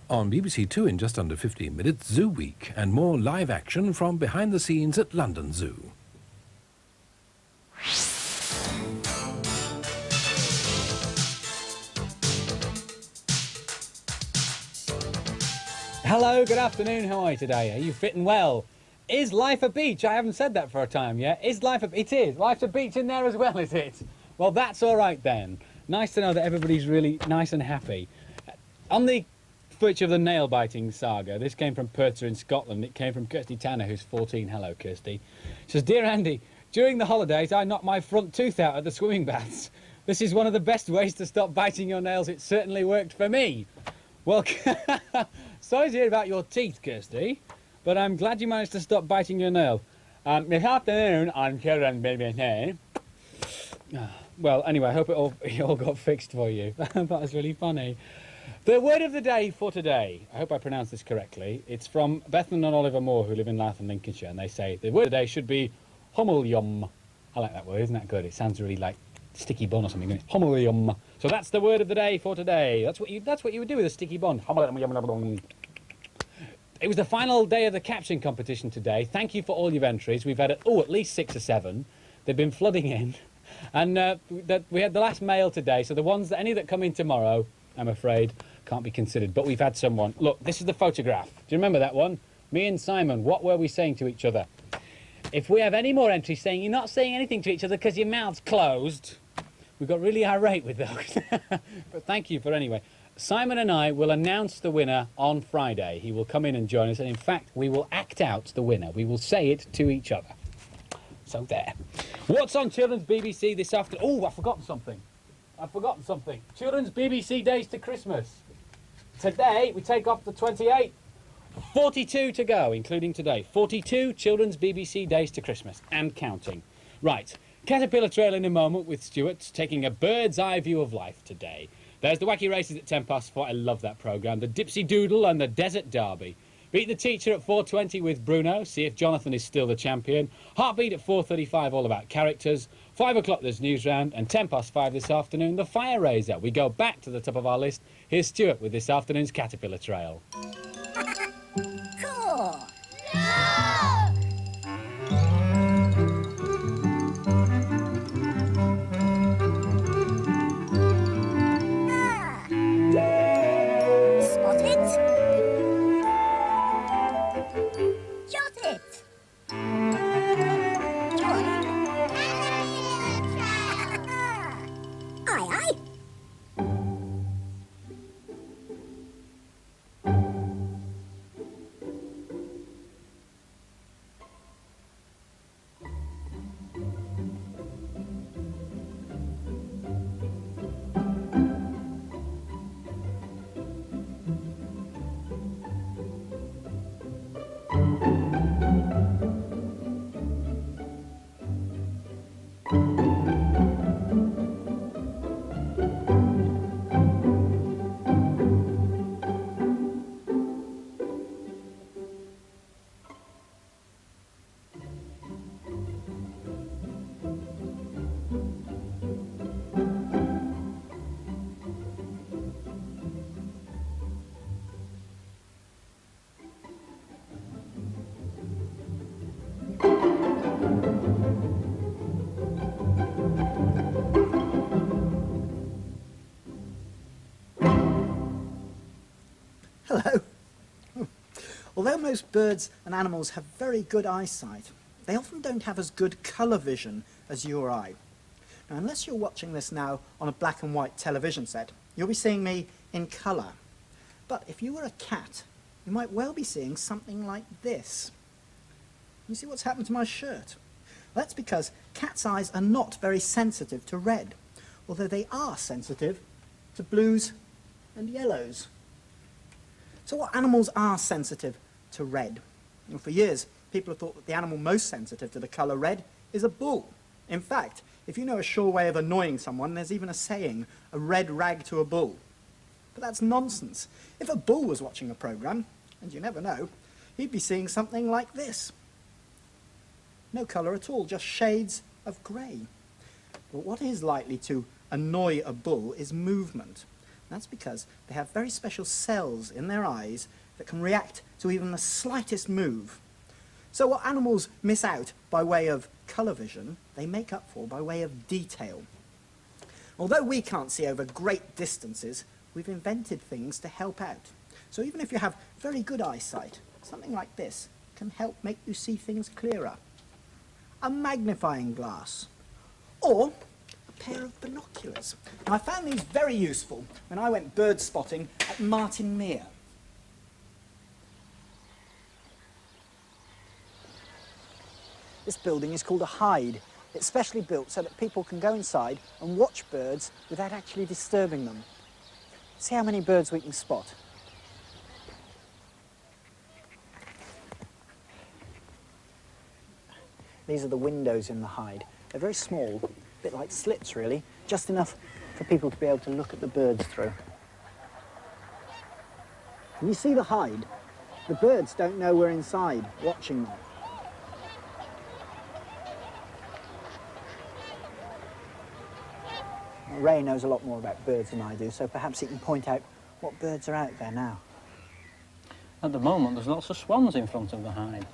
On BBC Two in just under 15 minutes, Zoo Week, and more live action from behind the scenes at London Zoo. Hello, good afternoon, how are you today? Are you fitting well? Is life a beach? I haven't said that for a time yet. Is life a... It is. Life's a beach in there as well, is it? Well, that's all right then. Nice to know that everybody's really nice and happy. On the footage of the nail-biting saga, this came from Perthshire in Scotland. It came from Kirsty Tanner, who's 14. Hello, Kirsty. She says, "Dear Andy, during the holidays, I knocked my front tooth out at the swimming baths. This is one of the best ways to stop biting your nails. It certainly worked for me." Well, sorry to hear about your teeth, Kirsty, but I'm glad you managed to stop biting your nail. This afternoon on Children's BBC. Well, anyway, I hope it all got fixed for you. That was really funny. The word of the day for today, I hope I pronounced this correctly, it's from Bethan and Oliver Moore, who live in Louth and Lincolnshire, and they say the word of the day should be homilium. I like that word, isn't that good? It sounds really like sticky bun or something, doesn't it? Homilium. So that's the word of the day for today. That's what you would do with a sticky bun. It was the final day of the caption competition today. Thank you for all your entries. We've had at least 6 or 7. They've been flooding in, and we had the last mail today. So the ones any that come in tomorrow, I'm afraid, can't be considered. But we've had someone. Look, this is the photograph. Do you remember that one? Me and Simon. What were we saying to each other? If we have any more entries saying you're not saying anything to each other because your mouth's closed, we got really irate with those. But thank you for anyway. Simon and I will announce the winner on Friday. He will come in and join us, and in fact, we will act out the winner. We will say it to each other. So there. What's on Children's BBC this afternoon? Oh, I've forgotten something. Children's BBC Days to Christmas. Today, we take off the 28th. 42 to go, including today. 42 Children's BBC Days to Christmas, and counting. Right. Caterpillar Trail in a moment with Stuart, taking a bird's eye view of life today. There's the Wacky Races at 4:10. I love that programme. The Dipsy Doodle and the Desert Derby. Beat the Teacher at 4:20 with Bruno, see if Jonathan is still the champion. Heartbeat at 4:35, all about characters. 5 o'clock, there's News Round, and 5:10 this afternoon, the Fire Raiser. We go back to the top of our list. Here's Stuart with this afternoon's Caterpillar Trail. Cool! Hello. Although most birds and animals have very good eyesight, they often don't have as good colour vision as you or I. Now, unless you're watching this now on a black and white television set, you'll be seeing me in colour. But if you were a cat, you might well be seeing something like this. You see what's happened to my shirt? Well, that's because cats' eyes are not very sensitive to red, although they are sensitive to blues and yellows. So what animals are sensitive to red? Well, for years, people have thought that the animal most sensitive to the colour red is a bull. In fact, if you know a sure way of annoying someone, there's even a saying, a red rag to a bull. But that's nonsense. If a bull was watching a programme, and you never know, he'd be seeing something like this. No colour at all, just shades of grey. But what is likely to annoy a bull is movement. That's because they have very special cells in their eyes that can react to even the slightest move. So what animals miss out by way of colour vision, they make up for by way of detail. Although we can't see over great distances, we've invented things to help out. So even if you have very good eyesight, something like this can help make you see things clearer. A magnifying glass, or a pair of binoculars. Now, I found these very useful when I went bird spotting at Martin Mere. This building is called a hide. It's specially built so that people can go inside and watch birds without actually disturbing them. See how many birds we can spot. These are the windows in the hide. They're very small, a bit like slits really, just enough for people to be able to look at the birds through. Can you see the hide? The birds don't know we're inside watching them. Ray knows a lot more about birds than I do, so perhaps he can point out what birds are out there now. At the moment, there's lots of swans in front of the hide.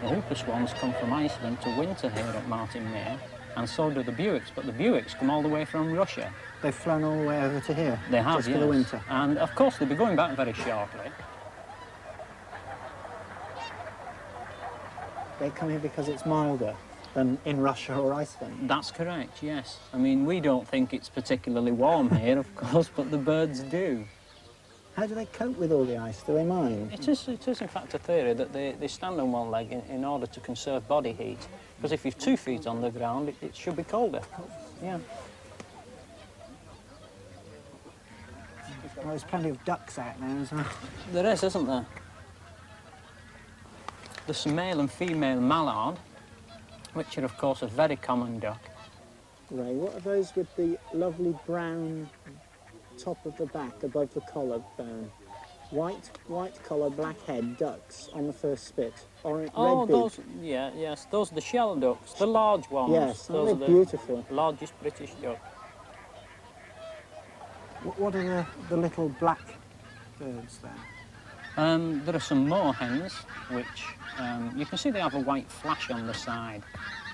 The hooper swans come from Iceland to winter here at Martin Mere, and so do the Buicks, but the Buicks come all the way from Russia. They've flown all the way over to here? They have, just yes. for the winter? And of course they'll be going back very shortly. They come here because it's milder than in Russia or Iceland? That's correct, yes. I mean, we don't think it's particularly warm here, of course, but the birds do. How do they cope with all the ice? Do they mind? It is in fact a theory that they stand on one leg in order to conserve body heat. Because if you've 2 feet on the ground, it should be colder. Yeah. Well, there's plenty of ducks out now as well. There is, isn't there? There's some male and female mallard, which are of course a very common duck. Ray, what are those with the lovely brown top of the back above the collarbone? White collar, black head ducks on the first spit. Orange, red beak. Those, yes, those are the shell ducks, the large ones. Yes, those aren't are they beautiful? The largest British duck. What are the little black birds there? There are some moorhens, which you can see they have a white flash on the side.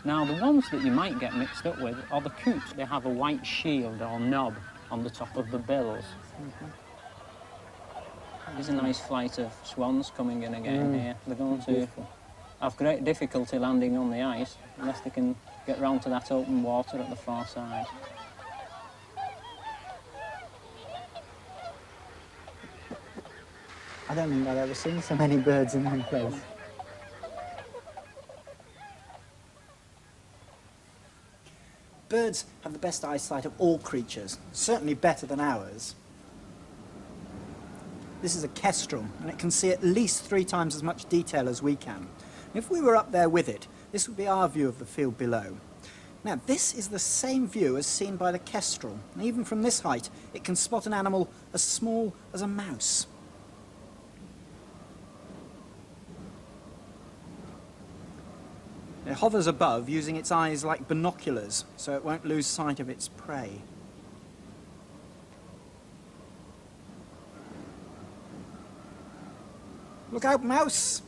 Now, the ones that you might get mixed up with are the coots. They have a white shield or knob on the top of the bills. There's a nice flight of swans coming in again here. They're going to have great difficulty landing on the ice unless they can get round to that open water at the far side. I don't think I've ever seen so many birds in one place. Birds have the best eyesight of all creatures, certainly better than ours. This is a kestrel, and it can see at least 3 times as much detail as we can. If we were up there with it, this would be our view of the field below. Now, this is the same view as seen by the kestrel, and even from this height, it can spot an animal as small as a mouse. It hovers above, using its eyes like binoculars, so it won't lose sight of its prey. Look out, mouse!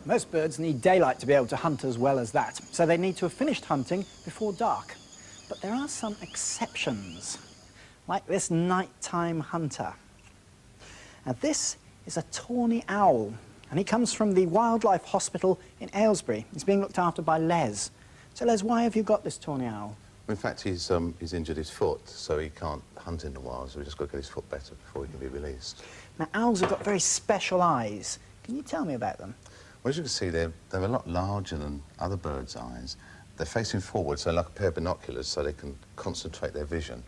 Most birds need daylight to be able to hunt as well as that, so they need to have finished hunting before dark. But there are some exceptions, like this nighttime hunter. Now this is a tawny owl, and he comes from the Wildlife Hospital in Aylesbury. He's being looked after by Les. So Les, why have you got this tawny owl? In fact, he's injured his foot, so he can't hunt in the wild, so we've just got to get his foot better before he can be released. Now owls have got very special eyes. Can you tell me about them? Well, as you can see, they're a lot larger than other birds' eyes, they're facing forward, so like a pair of binoculars, so they can concentrate their vision.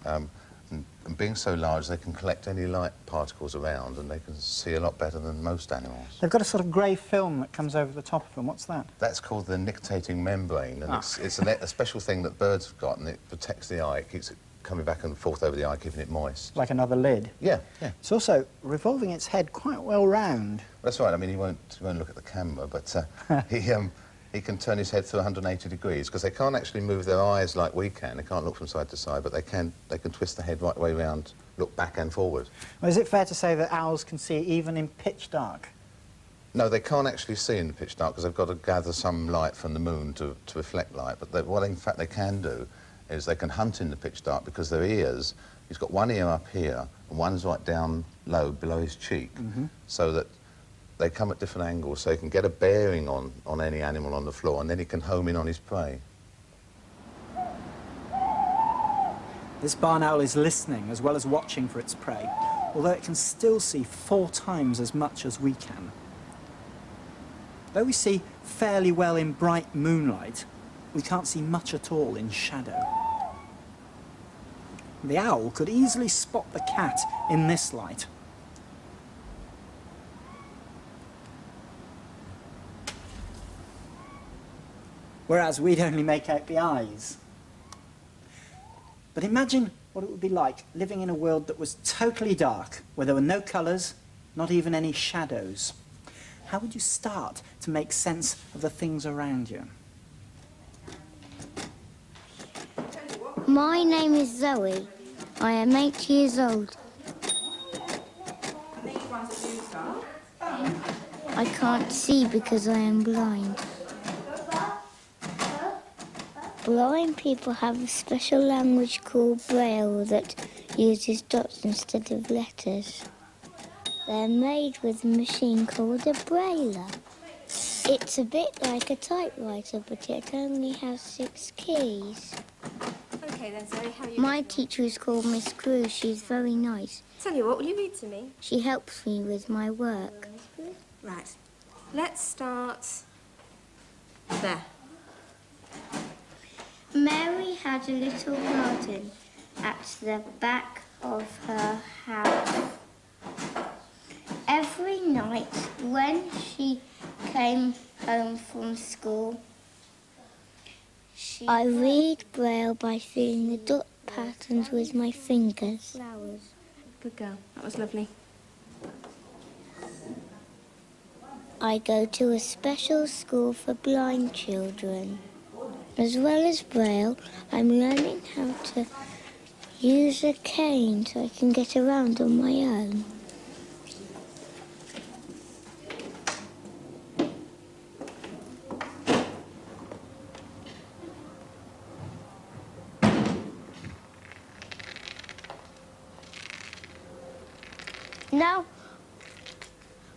And being so large, they can collect any light particles around, and they can see a lot better than most animals. They've got a sort of grey film that comes over the top of them. What's that? That's called the nictitating membrane, and it's a special thing that birds have got, and it protects the eye. It keeps it coming back and forth over the eye, keeping it moist. Like another lid? Yeah, yeah. It's also revolving its head quite well round. That's right. I mean, he won't look at the camera, but he can turn his head through 180 degrees, because they can't actually move their eyes like we can. They can't look from side to side, but they can twist the head right way round, look back and forward. Well, is it fair to say that owls can see even in pitch dark? No, they can't actually see in the pitch dark, because they've got to gather some light from the moon to reflect light. But what in fact they can do is they can hunt in the pitch dark, because their ears, he's got one ear up here and one's right down low below his cheek, so that they come at different angles, so he can get a bearing on any animal on the floor, and then he can home in on his prey. This barn owl is listening as well as watching for its prey, although it can still see 4 times as much as we can. Though we see fairly well in bright moonlight, we can't see much at all in shadow. The owl could easily spot the cat in this light. Whereas we'd only make out the eyes. But imagine what it would be like living in a world that was totally dark, where there were no colours, not even any shadows. How would you start to make sense of the things around you? My name is Zoe. I am 8 years old. I can't see because I am blind. Blind people have a special language called Braille that uses dots instead of letters. They're made with a machine called a brailler. It's a bit like a typewriter, but it only has 6 keys. Okay then, Zoe, how are you? My teacher is called Miss Cruz. She's very nice. Tell you what, will you read to me? She helps me with my work. Right. Let's start there. Mary had a little garden at the back of her house. Every night when she came home from school, I read Braille by feeling the dot patterns with my fingers. Flowers. Good girl. That was lovely. I go to a special school for blind children. As well as Braille, I'm learning how to use a cane so I can get around on my own. Now,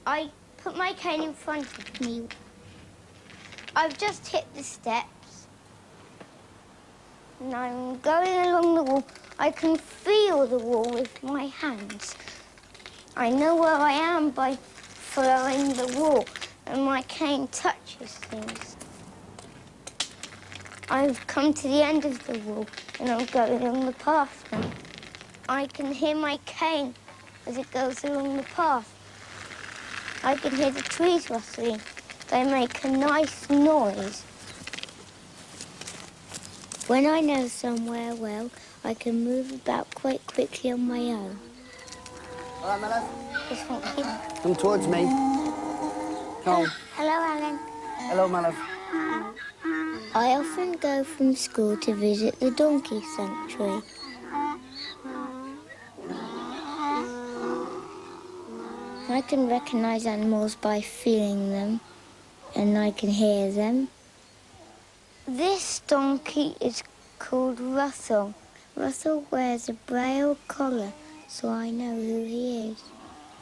I put my cane in front of me. I've just hit the steps. And I'm going along the wall. I can feel the wall with my hands. I know where I am by following the wall, and my cane touches things. I've come to the end of the wall, and I'm going along the path now. I can hear my cane as it goes along the path. I can hear the trees rustling. They make a nice noise. When I know somewhere well, I can move about quite quickly on my own. All right, my love. Yes, thank you. Come towards me. Come on. Hello, Alan. Hello, my love. I often go from school to visit the donkey sanctuary. I can recognise animals by feeling them, and I can hear them. This donkey is called Russell. Russell wears a Braille collar, so I know who he is.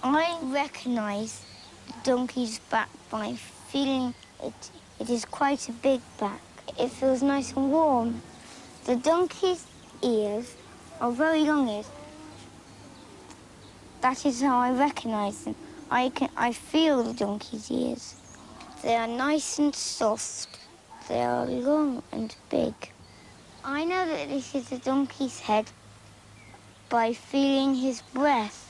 I recognise the donkey's back by feeling it. It is quite a big back. It feels nice and warm. The donkey's ears are very long ears. That is how I recognise them. I feel the donkey's ears. They are nice and soft, They are long and big. I know that this is a donkey's head by feeling his breath.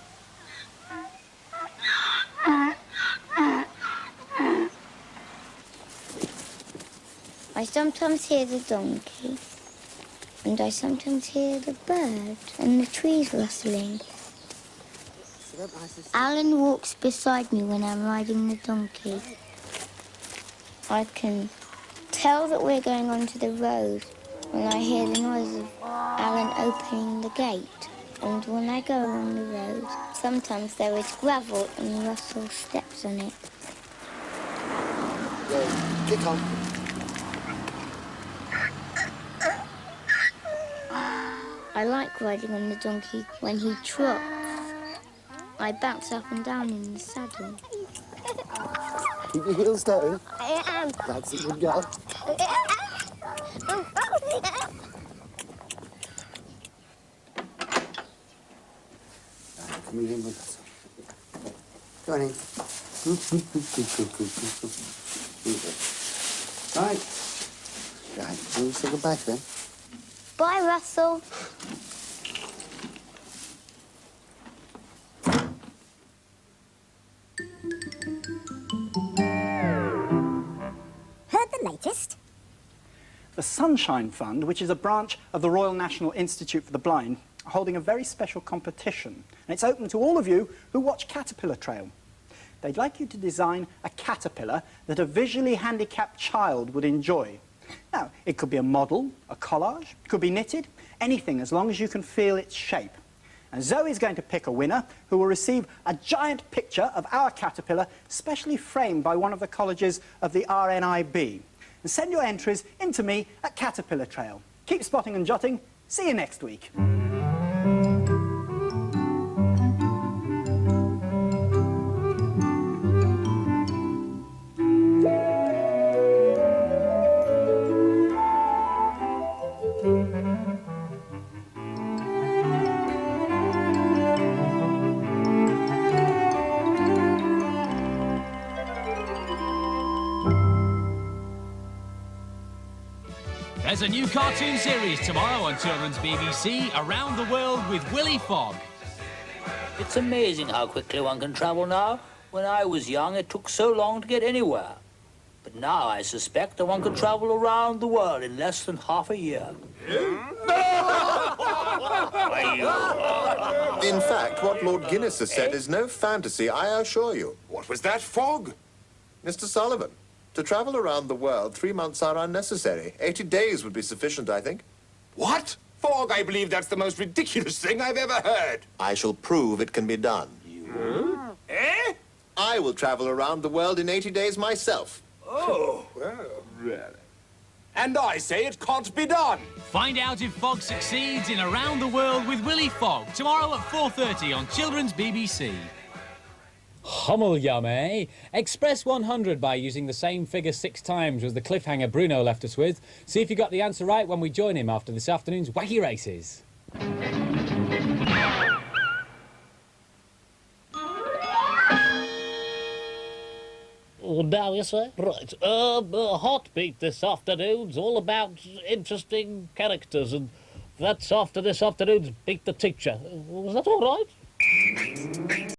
I sometimes hear the donkey, and I sometimes hear the bird and the trees rustling. Alan walks beside me when I'm riding the donkey. I can tell that we're going onto the road when I hear the noise of Alan opening the gate. And when I go along the road, sometimes there is gravel and Russell steps on it. Yeah, kick on. I like riding on the donkey when he trots. I bounce up and down in the saddle. Keep your heels down. I am. That's a good girl. Come in with us. Go on in. Right. Right, we'll still go back then. Bye, Russell. Heard the latest? The Sunshine Fund, which is a branch of the Royal National Institute for the Blind, are holding a very special competition. And it's open to all of you who watch Caterpillar Trail. They'd like you to design a caterpillar that a visually handicapped child would enjoy. Now, it could be a model, a collage, it could be knitted, anything as long as you can feel its shape. And Zoe's going to pick a winner who will receive a giant picture of our caterpillar specially framed by one of the colleges of the RNIB. And send your entries in to me at Caterpillar Trail. Keep spotting and jotting. See you next week. There's a new cartoon series tomorrow on Children's BBC, Around the World with Willy Fogg. It's amazing how quickly one can travel now. When I was young, it took so long to get anywhere. But now I suspect that one can travel around the world in less than half a year. In fact, what Lord Guinness has said is no fantasy, I assure you. What was that, Fogg? Mr. Sullivan, to travel around the world, 3 months are unnecessary. 80 days would be sufficient, I think. What? Fogg, I believe that's the most ridiculous thing I've ever heard. I shall prove it can be done. Eh? I will travel around the world in 80 days myself. Oh, well, really. And I say it can't be done. Find out if Fogg succeeds in Around the World with Willy Fogg tomorrow at 4:30 on Children's BBC. Hummel yum, eh? Express 100 by using the same figure 6 times was the cliffhanger Bruno left us with. See if you got the answer right when we join him after this afternoon's wacky races. Oh, now, yes, sir? Right. Heartbeat this afternoon's all about interesting characters, and that's after this afternoon's Beat the Teacher. Was that all right?